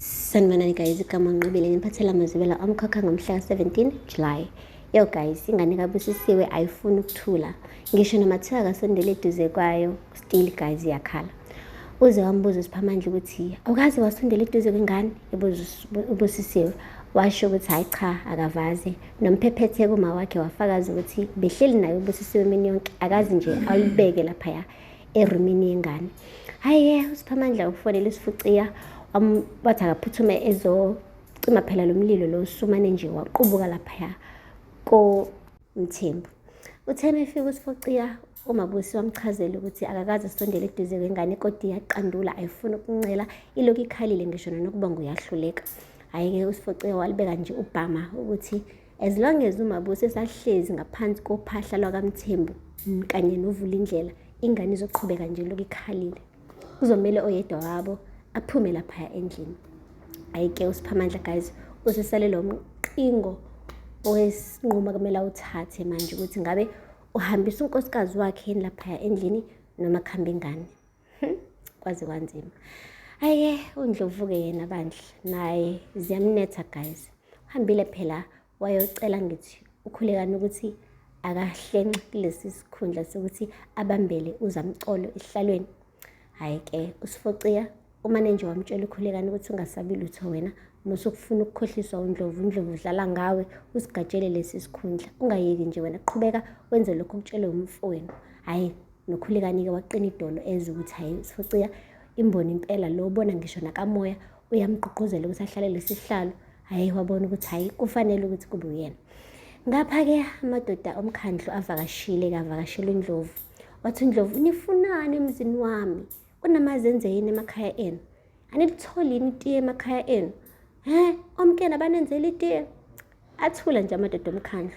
Sanibonani guys, igama ngiqibile ngiphathela amazwibela omkhakha ngomhla ka-17 July. Yo guys, ingane kaBusisiwe ayifuni ukuthula. Ngisho noma thiwa akasondele eduze kwayo, still guys iyakhala. Uze wambuza uSiphamandla ukuthi, "Awukaze wasondela eduze kwengane?" Ebuza uBusisiwe. Washo ukuthi hayi cha, akavaze. Nomphephethe kuma wakhe wafakaza ukuthi behleli naye uBusisiwe imini yonke, akazi nje alibeke laphaya erumini yengane. Hayi-ke uSiphamandla ufonela isifuciya wathi akaphuthume ezocima phela lo mlilo lo usumane nje waqubuka laphaya koMthembu. Utheme efika uSifuciya uMabusi wamchazela ukuthi akakaze asondele eduze kwengane kodwa iyaqandula ayifuni ukuncela ilokhu ikhalile ngisho nokuba nguyahluleka. Hhayi-ke uSifuciya walibeka nje ubhama ukuthi as long as uMabusi esahlezi ngaphansi kophahla lwakaMthembu kanye novula indlela, ingane izoqhubeka nje lokhu ikhalile. Kuzomele oyedwa wabo aphume laphaya endlini. Hhayi-ke uSiphamandla guys usesalelwa umqingo owesinqumo kumele awuthathe manje ukuthi ngabe uhambisa unkosikazi wakhe yini laphaya endlini noma kuhamba ingane. Kwaze kwanzima. Hhayi-ke uNdlovu-ke yena bandla naye ziyamnetha guys. Uhambile phela wayocela ngithi ukhulekani ukuthi akahlenxe kulesi sikhundla sokuthi abambele uZamcolo esihlalweni. Hhayi-ke uSifuciya umane nje wamtshela ukhulekani ukuthi ungasabi lutho wena, musukufuna ukukhohliswa uNdlovu, uNdlovu udlala ngawe, usigatshele lesi sikhundla, ungayeki nje wena, qhubeka wenze lokho okutshelwe umfowenu. Hhayi, nokhulekani-ke waqina idolo eze ukuthi hhayi uSifuciya imboni impela lo, ubona ngisho nakamoya uyamgqugquzela ukuthi ahlale lesi sihlalo. Hhayi wabona ukuthi hhayi kufanele ukuthi kube uyena. Ngapha-ke amadoda omkhandlu avakashile uNdlovu. Wathi uNdlovu, nifunani emzini wami? Kunamazenze yini emakhaya enu? Anilitholi yini itiye emakhaya enu? Omkeni abanenzela itiye? Athula nje amadoda omkhandlu.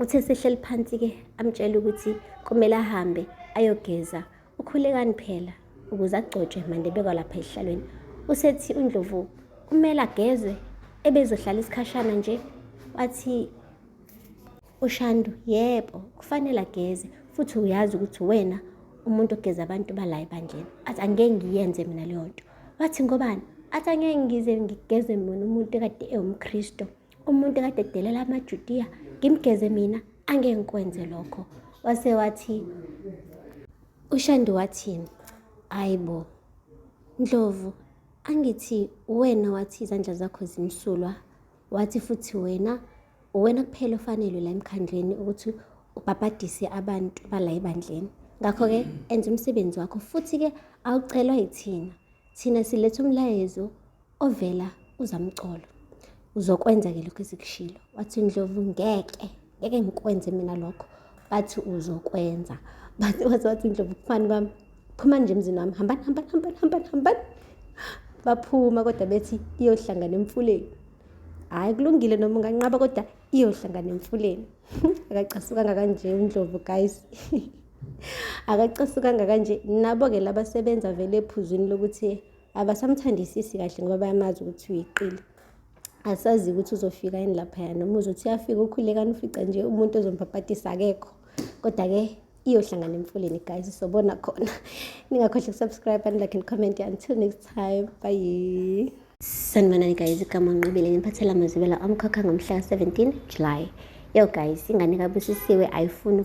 Uthe sehleli phansi-ke amtshela ukuthi kumele ahambe ayogeza ukhulekani phela ukuze agcotshwe mande bekwa lapha esihlalweni. Usethi uNdlovu kumele ageze ebezohlala isikhashana nje. Wathi uShandu, yebo kufanele ageze futhi uyazi ukuthi wena umuntu ogeza abantu bala ebandleni. Athi angeke ngiyenze mina leyo nto. Wathi ngobani? Athi angeke ngize ngigeze mina umuntu ekade ewumKristu, umuntu ekade edelela amaJudiya, ngimgeze mina, angeke ngikwenze lokho. Wase wathi uShandu wathini? Hayibo Ndlovu, angithi wena wathi izandla zakho zimsulwa, wathi futhi wena kuphela ofanele la emkhandleni ukuthi ubhabhadise abantu bala ebandleni. Ngakho-ke enza umsebenzi wakho futhi-ke awucelwa yithina. Thina siletha umlayezo ovela uZamcolo. Uzokwenza-ke lokho esikushilo. Wathi uNdlovu, ngeke ngikwenze mina lokho. Bathi uzokwenza. Wathi uNdlovu, kufani kwami, phuma nje emzini wami, hambani. Baphuma kodwa bethi iyohlangana emfuleni. Hhayi kulungile noma unganqaba kodwa iyohlangana emfuleni. Akacasukanga kanje uNdlovu guys. Akacasukanga kanje. Nabo-ke labasebenza vele ephuzwini lokuthi abasamthandisisi kahle ngoba bayamazi ukuthi uyiqile. Asazi ukuthi uzofika yini laphaya noma uzothi uyafika ukhulekani ufica nje umuntu ozombhabhadisa akekho. Kodwa-ke iyohlangana emfuleni guys, sobona khona. Ningakhohlwa ukusubscribe and like and comment. Until next time, bye. Sanibonani guys, igama ngiqibile ngiphathela amazwibela omkhakha ngomhla ka-17 July. Yo guys, ingane kaBusisiwe ayifuni